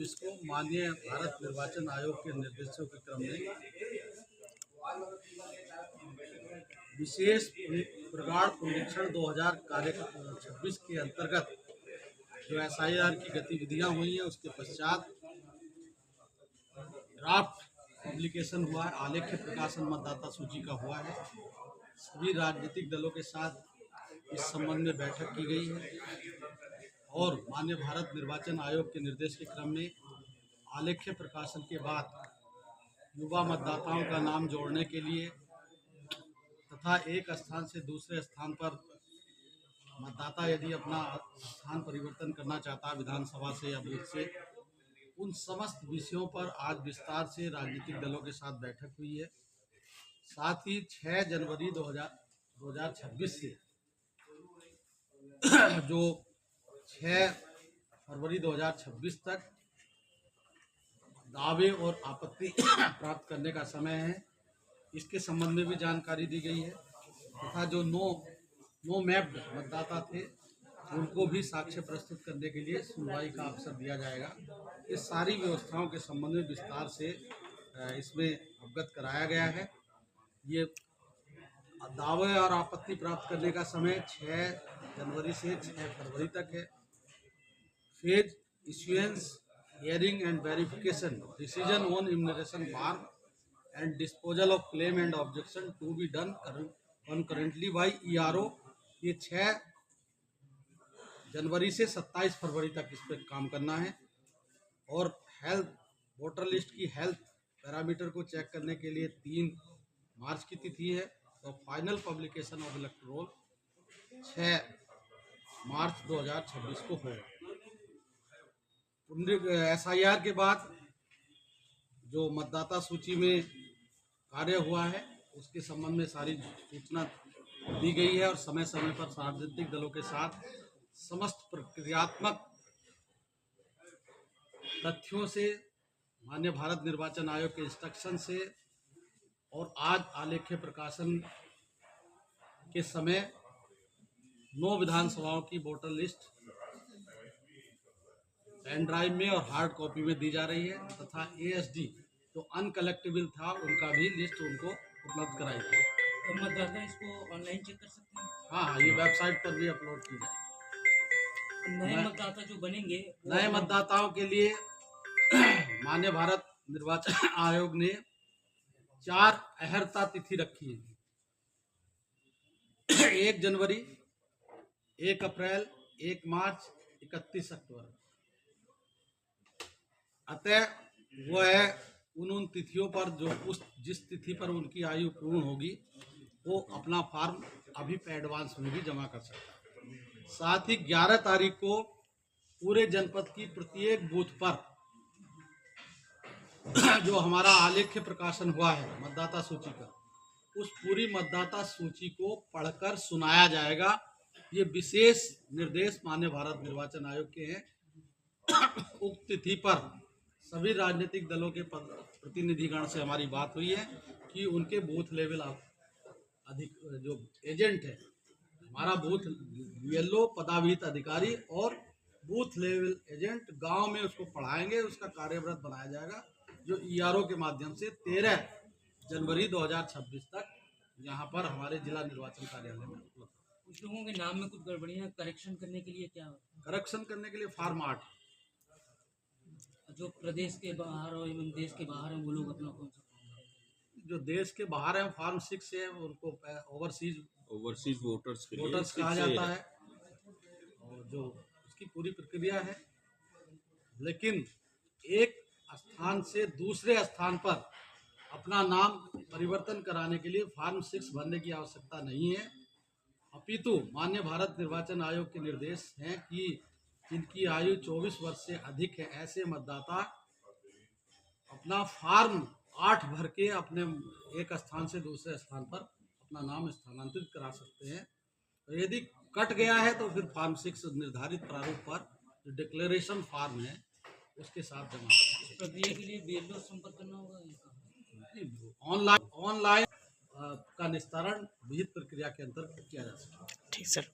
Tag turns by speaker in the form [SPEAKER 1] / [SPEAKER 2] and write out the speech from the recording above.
[SPEAKER 1] 2026 को माननीय भारत निर्वाचन आयोग के निर्देशों के क्रम में विशेष प्रगाढ़ पुनरीक्षण 2026 के अंतर्गत जो SIR की गतिविधियां हुई हैं उसके पश्चात ड्राफ्ट पब्लिकेशन हुआ है, आलेख्य प्रकाशन मतदाता सूची का हुआ है। सभी राजनीतिक दलों के साथ इस संबंध में बैठक की गई है और माननीय भारत निर्वाचन आयोग के निर्देश के क्रम में आलेख्य प्रकाशन के बाद युवा मतदाताओं का नाम जोड़ने के लिए तथा एक स्थान से दूसरे स्थान पर मतदाता यदि अपना स्थान परिवर्तन करना चाहता है विधानसभा से या बूथ से, उन समस्त विषयों पर आज विस्तार से राजनीतिक दलों के साथ बैठक हुई है। साथ ही 6 जनवरी 2026 से जो 6 फरवरी 2026 तक दावे और आपत्ति प्राप्त करने का समय है, इसके संबंध में भी जानकारी दी गई है तथा जो नो मैप्ड मतदाता थे उनको भी साक्ष्य प्रस्तुत करने के लिए सुनवाई का अवसर दिया जाएगा। इस सारी व्यवस्थाओं के संबंध में विस्तार से इसमें अवगत कराया गया है। ये दावे और आपत्ति प्राप्त करने का समय 6 जनवरी से 6 फरवरी तक है। Phase issuance, hearing and verification, decision on enumeration form and disposal of claim and objection to be done concurrently by ERO। ये 6 जनवरी से 27 फरवरी तक इस पर काम करना है और हेल्थ वोटर लिस्ट की हेल्थ पैरामीटर को चेक करने के लिए 3 मार्च की तिथि है और फाइनल पब्लिकेशन ऑफ इलेक्टोरल 6 मार्च 2026 को होगा। SIR के बाद जो मतदाता सूची में कार्य हुआ है उसके संबंध में सारी सूचना दी गई है और समय समय पर राजनीतिक दलों के साथ समस्त प्रक्रियात्मक तथ्यों से माननीय भारत निर्वाचन आयोग के इंस्ट्रक्शन से और आज आलेख्य प्रकाशन के समय 9 विधानसभाओं की वोटर लिस्ट पेन ड्राइव में और हार्ड कॉपी में दी जा रही है तथा ASD जो अनकलेक्टेबल था उनका भी लिस्ट उनको उपलब्ध कराई गई।
[SPEAKER 2] तो मतदाता इसको ऑनलाइन चेक कर सकते हैं?
[SPEAKER 1] हाँ, ये वेबसाइट पर भी अपलोड की जाएगी।
[SPEAKER 2] नए मतदाता जो बनेंगे
[SPEAKER 1] नए मतदाताओं के लिए माननीय भारत निर्वाचन आयोग ने 4 अहर्ता तिथि रखी है 1 जनवरी, 1 अप्रैल, 1 मार्च, 31 अक्टूबर। अतः वो है उन तिथियों पर जो जिस तिथि पर उनकी आयु पूर्ण होगी वो अपना फॉर्म अभी पे एडवांस में भी जमा कर सकता है। साथ ही 11 तारीख को पूरे जनपद की प्रत्येक बूथ पर जो हमारा आलेख्य प्रकाशन हुआ है मतदाता सूची का, उस पूरी मतदाता सूची को पढ़कर सुनाया जाएगा। ये विशेष निर्देश माननीय भारत निर्वाचन आयोग के हैं। उक्त तिथि पर सभी राजनीतिक दलों के प्रतिनिधिगण से हमारी बात हुई है कि उनके बूथ लेवल जो एजेंट है, हमारा बूथ BLO पदाविहित अधिकारी और बूथ लेवल एजेंट गांव में उसको पढ़ाएंगे, उसका कार्यव्रत बनाया जाएगा जो ERO के माध्यम से 13 जनवरी 2026 तक यहाँ पर हमारे जिला निर्वाचन कार्यालय में उपलब्ध।
[SPEAKER 2] कुछ लोगों के नाम में कुछ गड़बड़ियाँ करेक्शन करने के लिए क्या
[SPEAKER 1] करेक्शन करने के लिए फॉर्म 8
[SPEAKER 2] जो प्रदेश के बाहर और एवं देश के बाहर हैं वो लोग अपना कौन सा
[SPEAKER 1] जो देश के बाहर है फॉर्म 6 है उनको ओवरसीज वोटर्स कहा जाता है और जो उसकी पूरी प्रक्रिया है। लेकिन एक स्थान से दूसरे स्थान पर अपना नाम परिवर्तन कराने के लिए फॉर्म 6 भरने की आवश्यकता नहीं है, अपितु माननीय भारत निर्वाचन आयोग के निर्देश हैं कि जिनकी आयु 24 वर्ष से अधिक है ऐसे मतदाता अपना फॉर्म 8 भर के अपने एक स्थान से दूसरे स्थान पर अपना नाम स्थानांतरित करा सकते हैं। तो यदि कट गया है तो फिर फॉर्म 6 निर्धारित प्रारूप पर जो डिक्लेरेशन फॉर्म है उसके साथ जमा करना है।
[SPEAKER 2] प्रक्रिया के लिए BLO संपर्क करना होगा?
[SPEAKER 1] ऑनलाइन का निस्तारण विहित प्रक्रिया के अंतर्गत किया जा सकता है।
[SPEAKER 3] ठीक सर।